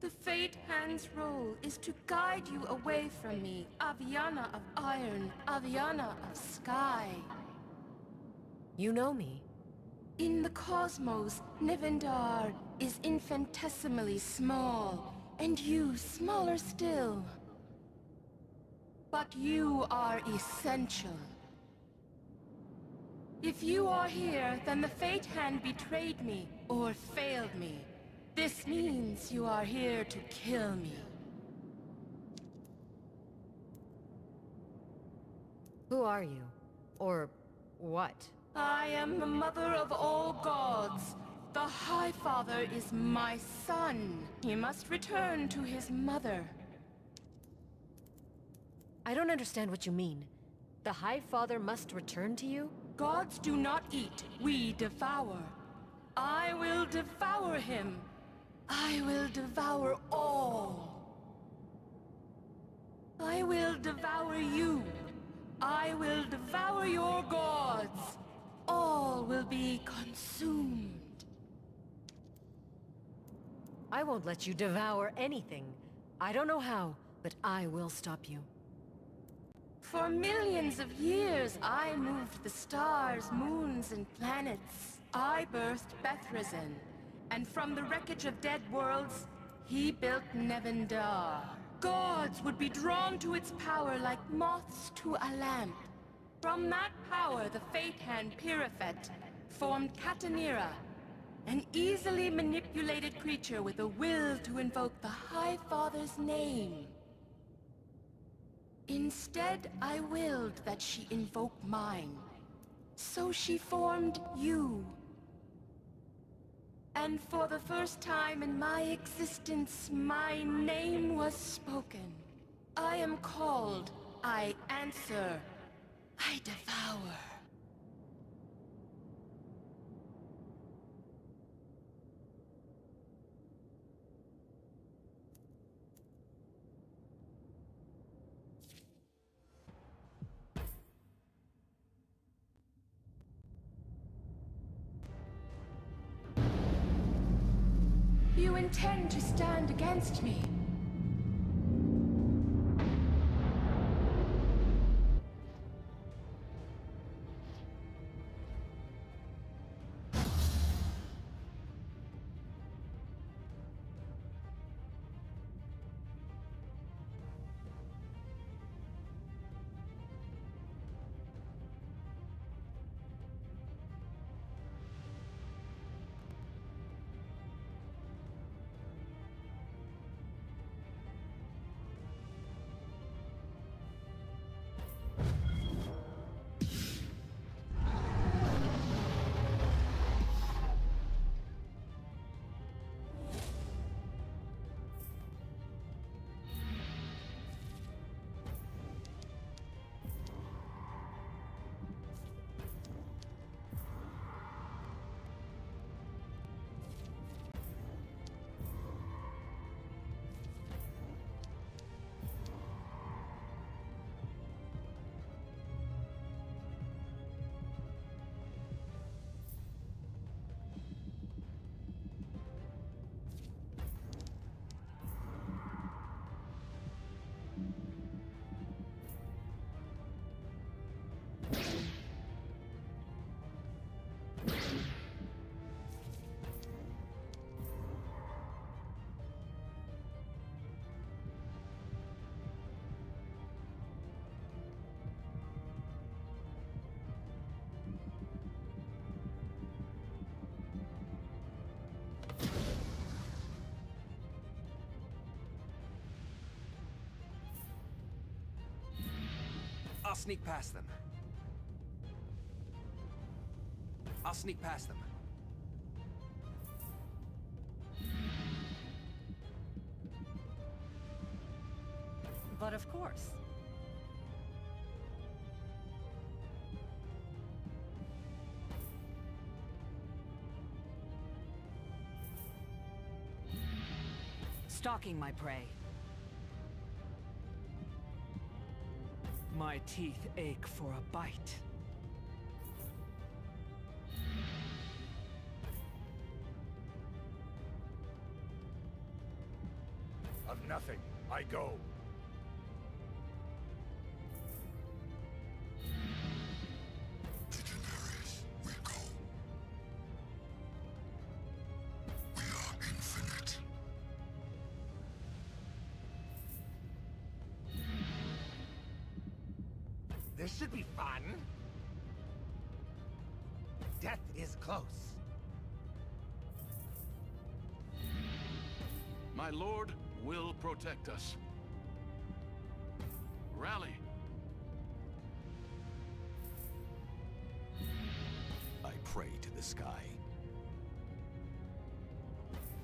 The Fate Hand's role is to guide you away from me, Aviana of Iron, Aviana of Sky. You know me. In the cosmos, Nivendar is infinitesimally small, and you smaller still. But you are essential. If you are here, then the Fate Hand betrayed me, or failed me. This means you are here to kill me. Who are you? Or what? I am the mother of all gods. The High Father is my son. He must return to his mother. I don't understand what you mean. The High Father must return to you? Gods do not eat, we devour. I will devour him. I will devour all. I will devour you. I will devour your gods. All will be consumed. I won't let you devour anything. I don't know how, but I will stop you. For millions of years, I moved the stars, moons, and planets. I birthed Bethresen, and from the wreckage of dead worlds, he built Nevendar. Gods would be drawn to its power like moths to a lamp. From that power, the Fate Hand Pirafet formed Catanira, an easily manipulated creature with a will to invoke the High Father's name. Instead, I willed that she invoke mine. So she formed you. And for the first time in my existence, my name was spoken. I am called, I answer, I devour. You intend to stand against me? I'll sneak past them. I'll sneak past them. But of course. Stalking my prey. My teeth ache for a bite. I go. Legionaries, we go. We are infinite. This should be fun. Death is close. My lord will protect us. Rally. I pray to the sky.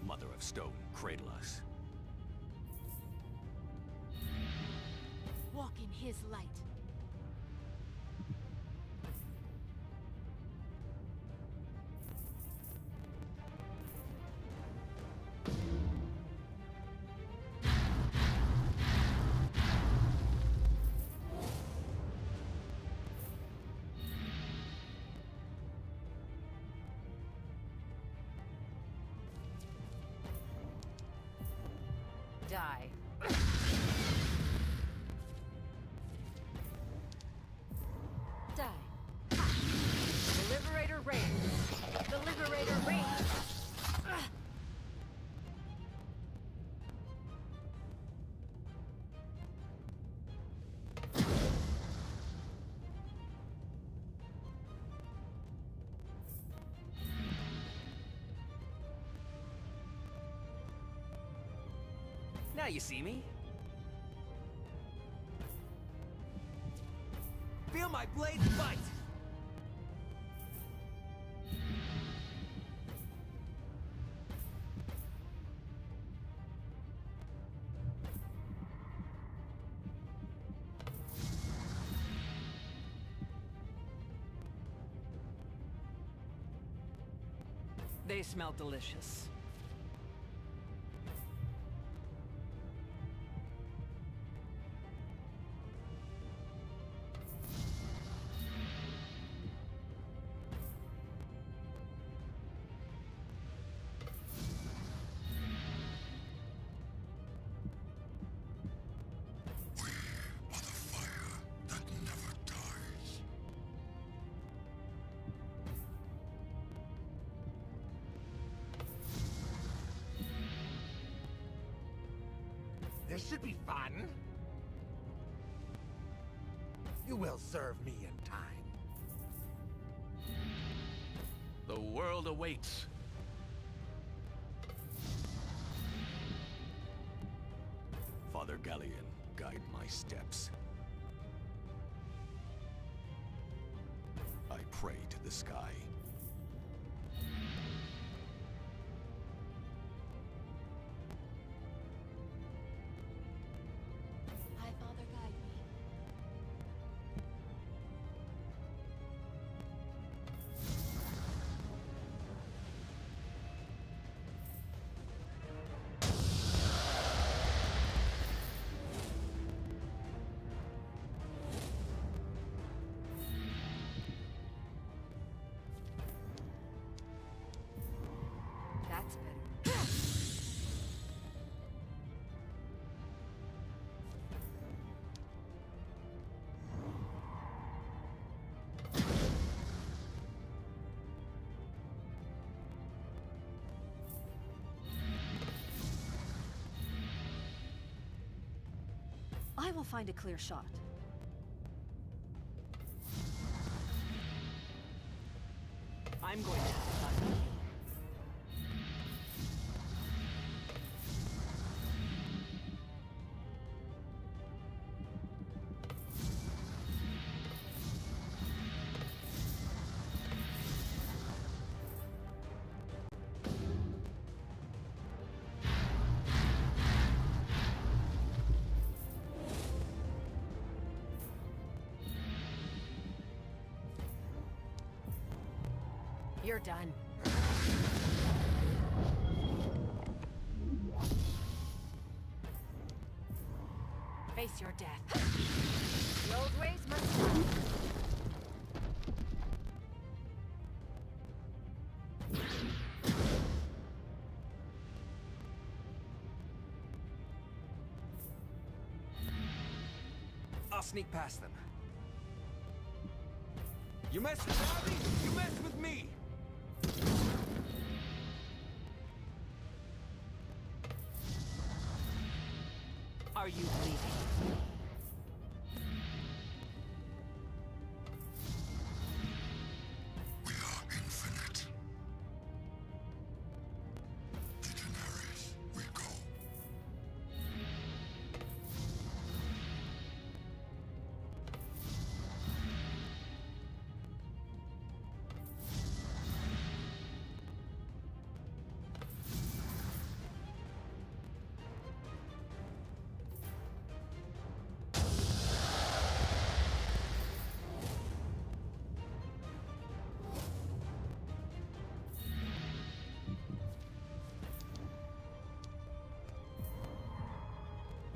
Mother of Stone, cradle us. Walk in his light. Die. Die. The Liberator reigns. The Liberator reigns. Now you see me. Feel my blades bite! They smell delicious. Are the fire that never dies. This should be fun. You will serve me in time. The world awaits. Father Galleon, guide my steps. I pray to the sky. High Father, guide me. That's better. I will find a clear shot. I'm going to have fun with you. You're done. Face your death. The old ways must die. I'll sneak past them. You mess with Bobby, you mess with me! Are you bleeding? We are infinite. Legionaries, we go.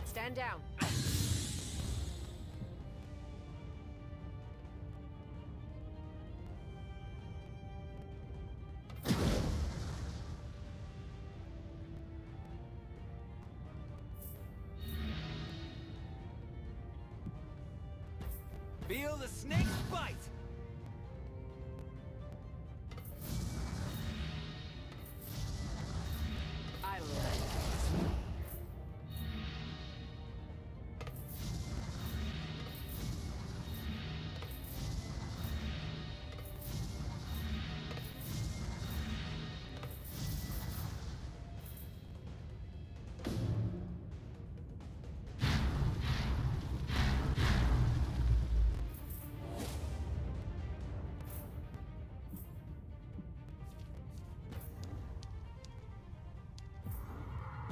Stand down. Feel the snake's bite! I like this one.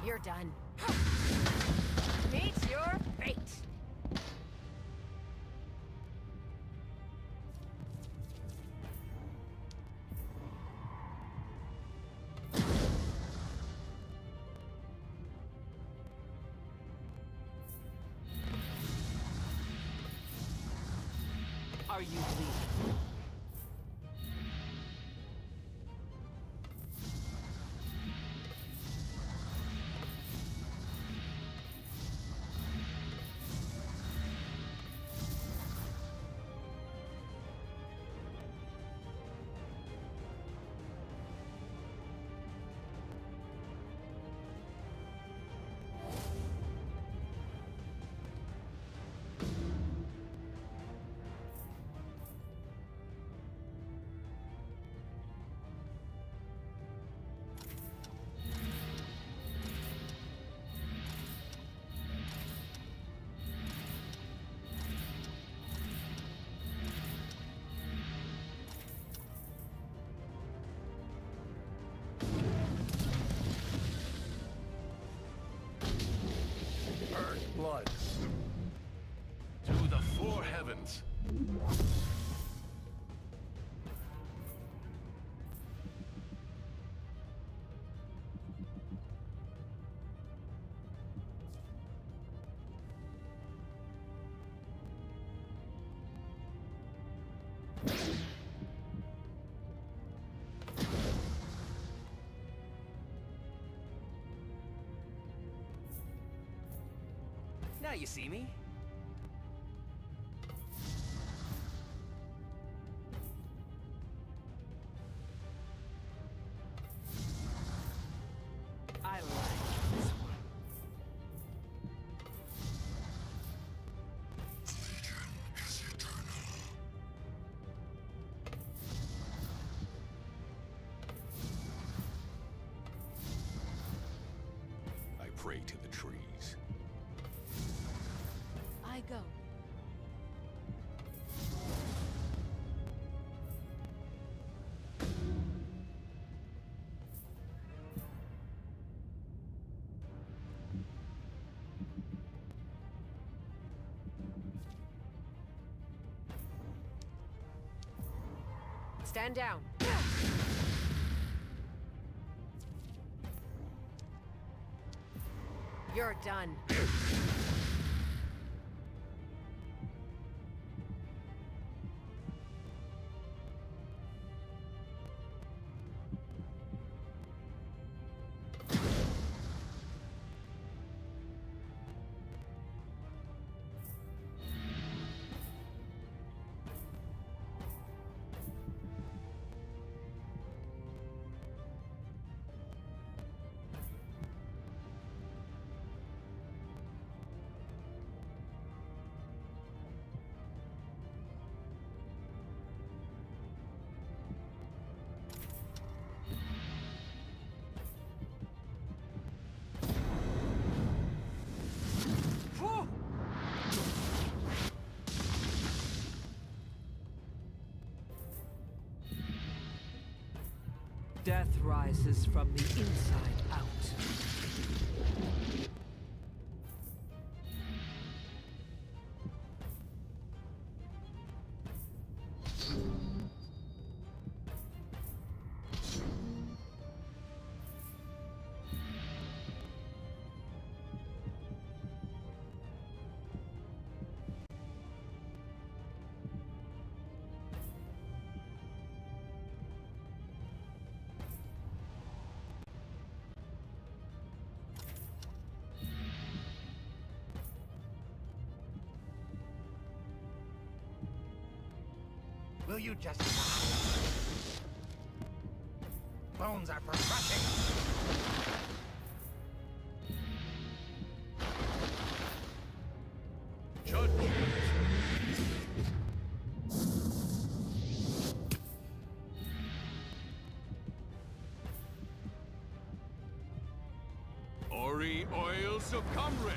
You're done. Meet your fate. Are you bleeding? Earth blood. To the four heavens. Now you see me. I like this one. Legion is eternal. I pray to the trees. I go. Stand down. You're done. Death rises from the inside out. Will you just stop? Bones are for crushing. Judge. Ori oils of Cumray.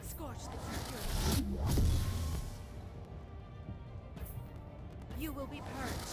Scorch the security. You will be purged.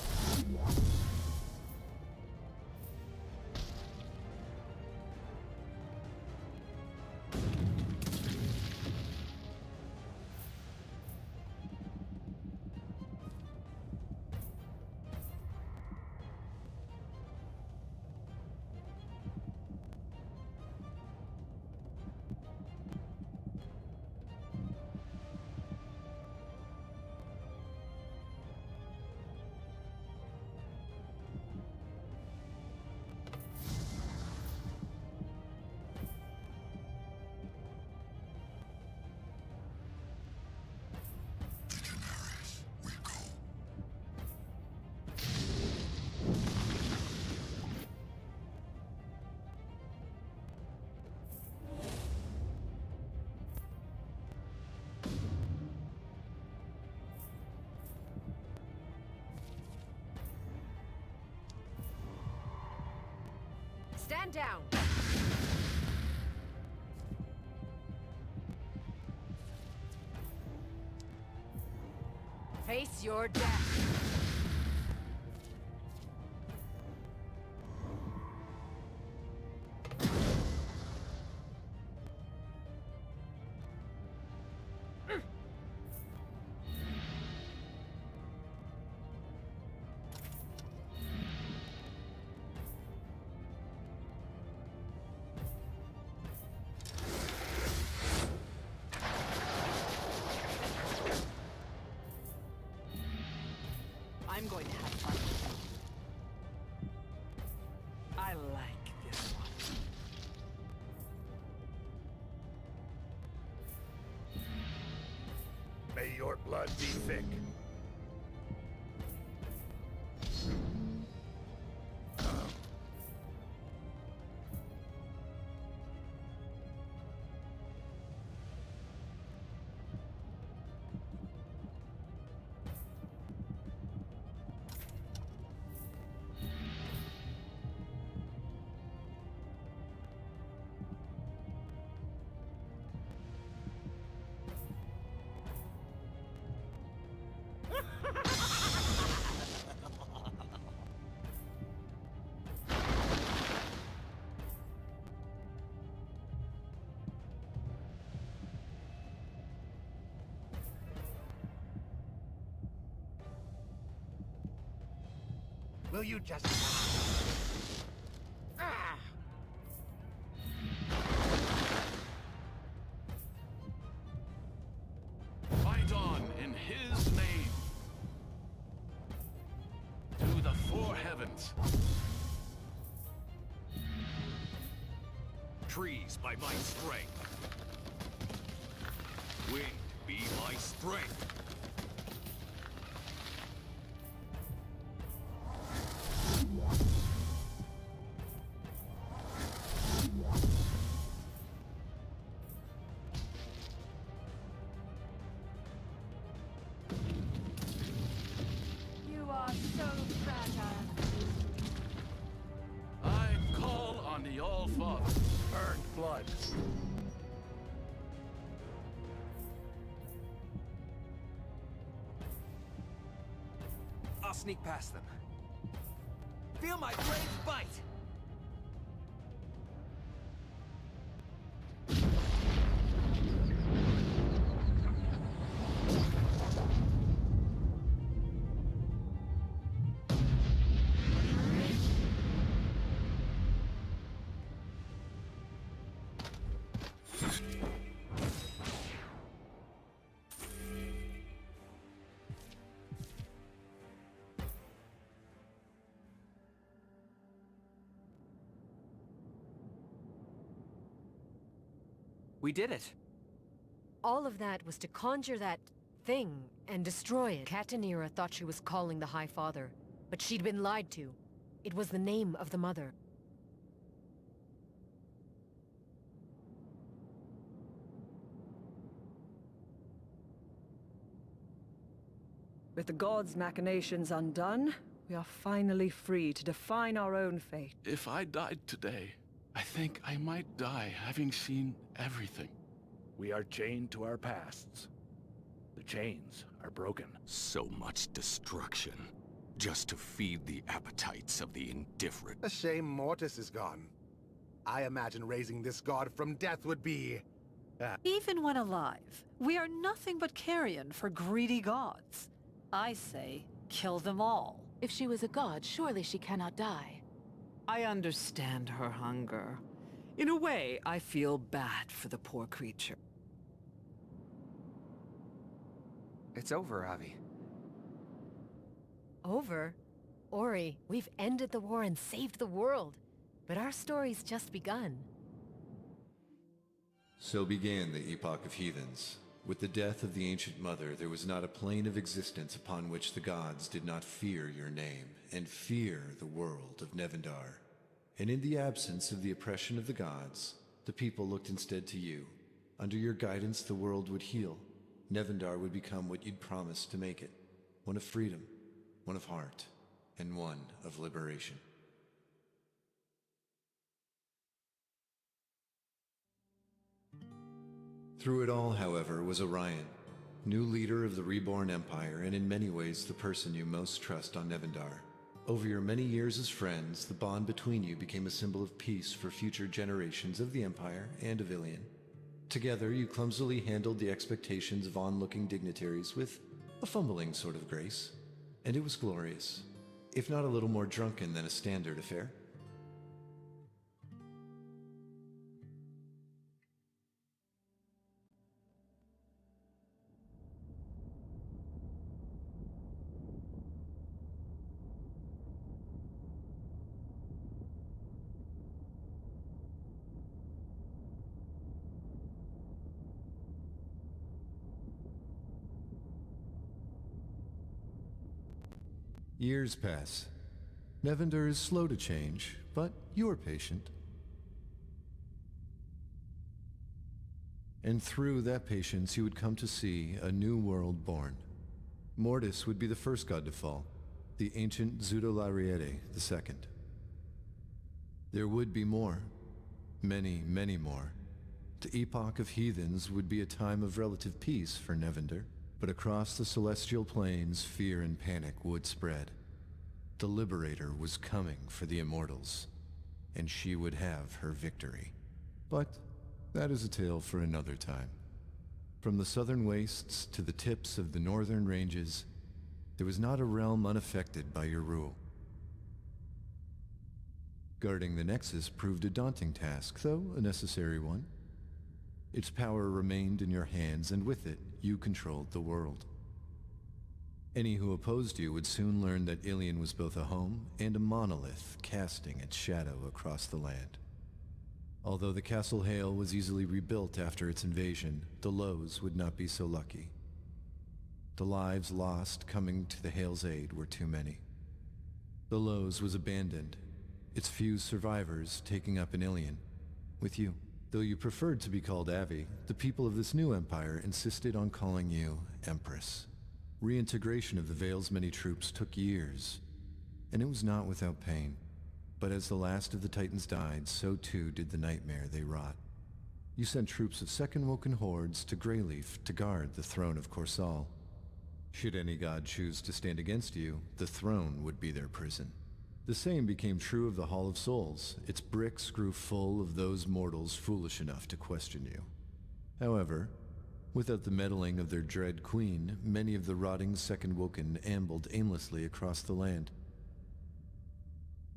Stand down! Face your death! I'm going to have fun with you. I like this one. May your blood be thick. Will you just stop? Ah! Fight on in his name. To the four heavens. Trees by my strength. Wind be my strength. You are so fragile. I call on the All-Father. Earned blood. I'll sneak past them. Feel my blades bite! We did it. All of that was to conjure that thing and destroy it. Catanira thought she was calling the High Father, but she'd been lied to. It was the name of the mother. With the gods' machinations undone, we are finally free to define our own fate. If I died today, I think I might die having seen everything. We are chained to our pasts. The chains are broken. So much destruction, just to feed the appetites of the indifferent. A shame Mortis is gone. I imagine raising this god from death would be... Even when alive, we are nothing but carrion for greedy gods. I say, kill them all. If she was a god, surely she cannot die. I understand her hunger. In a way, I feel bad for the poor creature. It's over, Avi. Over? Ori, we've ended the war and saved the world. But our story's just begun. So began the Epoch of Heathens. With the death of the Ancient Mother, there was not a plane of existence upon which the gods did not fear your name, and fear the world of Nevendar. And in the absence of the oppression of the gods, the people looked instead to you. Under your guidance, the world would heal. Nevendar would become what you'd promised to make it. One of freedom, one of heart, and one of liberation. Through it all, however, was Orion, new leader of the reborn empire, and in many ways the person you most trust on Nevendar. Over your many years as friends, the bond between you became a symbol of peace for future generations of the empire and of Ilion. Together, you clumsily handled the expectations of onlooking dignitaries with a fumbling sort of grace, and it was glorious, if not a little more drunken than a standard affair. Years pass. Nevendar is slow to change, but you're patient. And through that patience, you would come to see a new world born. Mortis would be the first god to fall, the ancient Xudolarey'eydi the second. There would be more. Many, many more. The Epoch of Heathens would be a time of relative peace for Nevendar. But across the celestial plains, fear and panic would spread. The Liberator was coming for the Immortals, and she would have her victory. But that is a tale for another time. From the southern wastes to the tips of the northern ranges, there was not a realm unaffected by your rule. Guarding the Nexus proved a daunting task, though a necessary one. Its power remained in your hands, and with it, you controlled the world. Any who opposed you would soon learn that Ilion was both a home and a monolith casting its shadow across the land. Although the Castle Hale was easily rebuilt after its invasion, the Lows would not be so lucky. The lives lost coming to the Hale's aid were too many. The Lows was abandoned, its few survivors taking up an Ilion, with you. Though you preferred to be called Avi, the people of this new empire insisted on calling you Empress. Reintegration of the Vale's many troops took years, and it was not without pain. But as the last of the Titans died, so too did the nightmare they wrought. You sent troops of second woken hordes to Greyleaf to guard the throne of Corsal. Should any god choose to stand against you, the throne would be their prison. The same became true of the Hall of Souls. Its bricks grew full of those mortals foolish enough to question you. However, without the meddling of their dread queen, many of the rotting Second Woken ambled aimlessly across the land.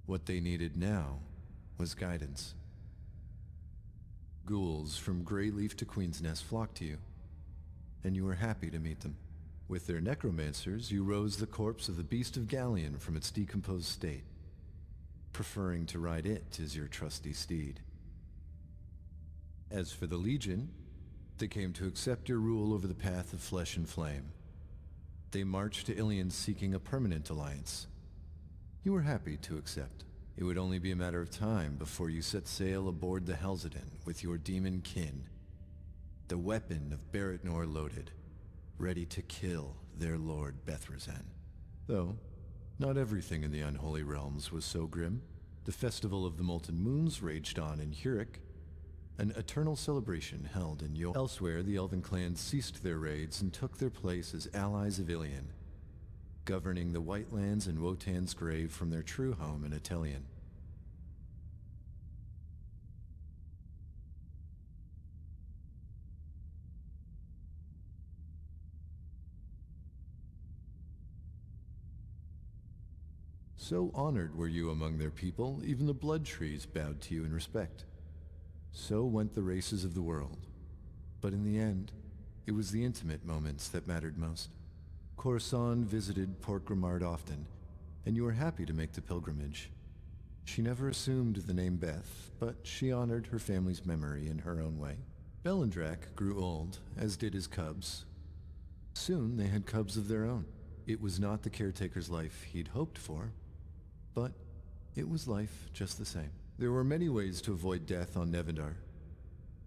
What they needed now was guidance. Ghouls from Greyleaf to Queen's Nest flocked to you, and you were happy to meet them. With their necromancers, you rose the corpse of the Beast of Galleon from its decomposed state, preferring to ride it as your trusty steed. As for the Legion, they came to accept your rule over the path of flesh and flame. They marched to Ilion seeking a permanent alliance. You were happy to accept. It would only be a matter of time before you set sail aboard the Helzadin with your demon kin, the weapon of Barrett-Nor loaded, ready to kill their lord Bethrezan. Though, not everything in the Unholy Realms was so grim. The Festival of the Molten Moons raged on in Hurek, an eternal celebration held in Yor. Elsewhere, the Elven clans ceased their raids and took their place as allies of Ilion, governing the Whitelands and Wotan's grave from their true home in Atelian. So honored were you among their people, even the blood trees bowed to you in respect. So went the races of the world. But in the end, it was the intimate moments that mattered most. Coruscant visited Port Grimard often, and you were happy to make the pilgrimage. She never assumed the name Beth, but she honored her family's memory in her own way. Belendrak grew old, as did his cubs. Soon they had cubs of their own. It was not the caretaker's life he'd hoped for, but it was life just the same. There were many ways to avoid death on Nevendar,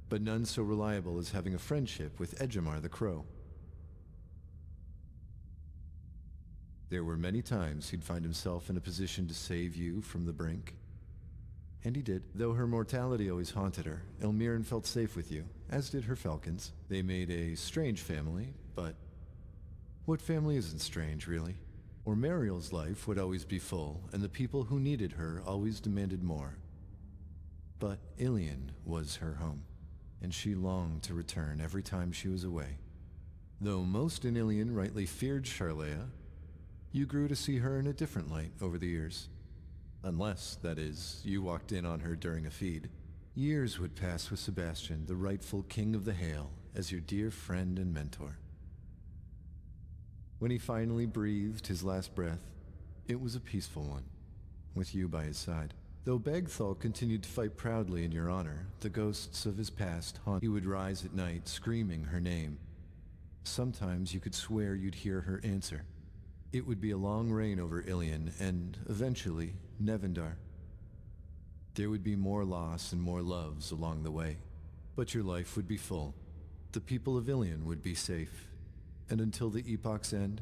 but none so reliable as having a friendship with Edgemar the Crow. There were many times he'd find himself in a position to save you from the brink. And he did. Though her mortality always haunted her, Elmiren felt safe with you, as did her falcons. They made a strange family, but what family isn't strange, really? Or Mariel's life would always be full, and the people who needed her always demanded more. But Ilion was her home, and she longed to return every time she was away. Though most in Ilion rightly feared Charlea, you grew to see her in a different light over the years. Unless, that is, you walked in on her during a feed. Years would pass with Sebastian, the rightful king of the Hail, as your dear friend and mentor. When he finally breathed his last breath, it was a peaceful one, with you by his side. Though Bagthal continued to fight proudly in your honor, the ghosts of his past haunt. He would rise at night, screaming her name. Sometimes you could swear you'd hear her answer. It would be a long reign over Ilion, and eventually, Nevendar. There would be more loss and more loves along the way, but your life would be full. The people of Ilion would be safe, and until the epoch's end,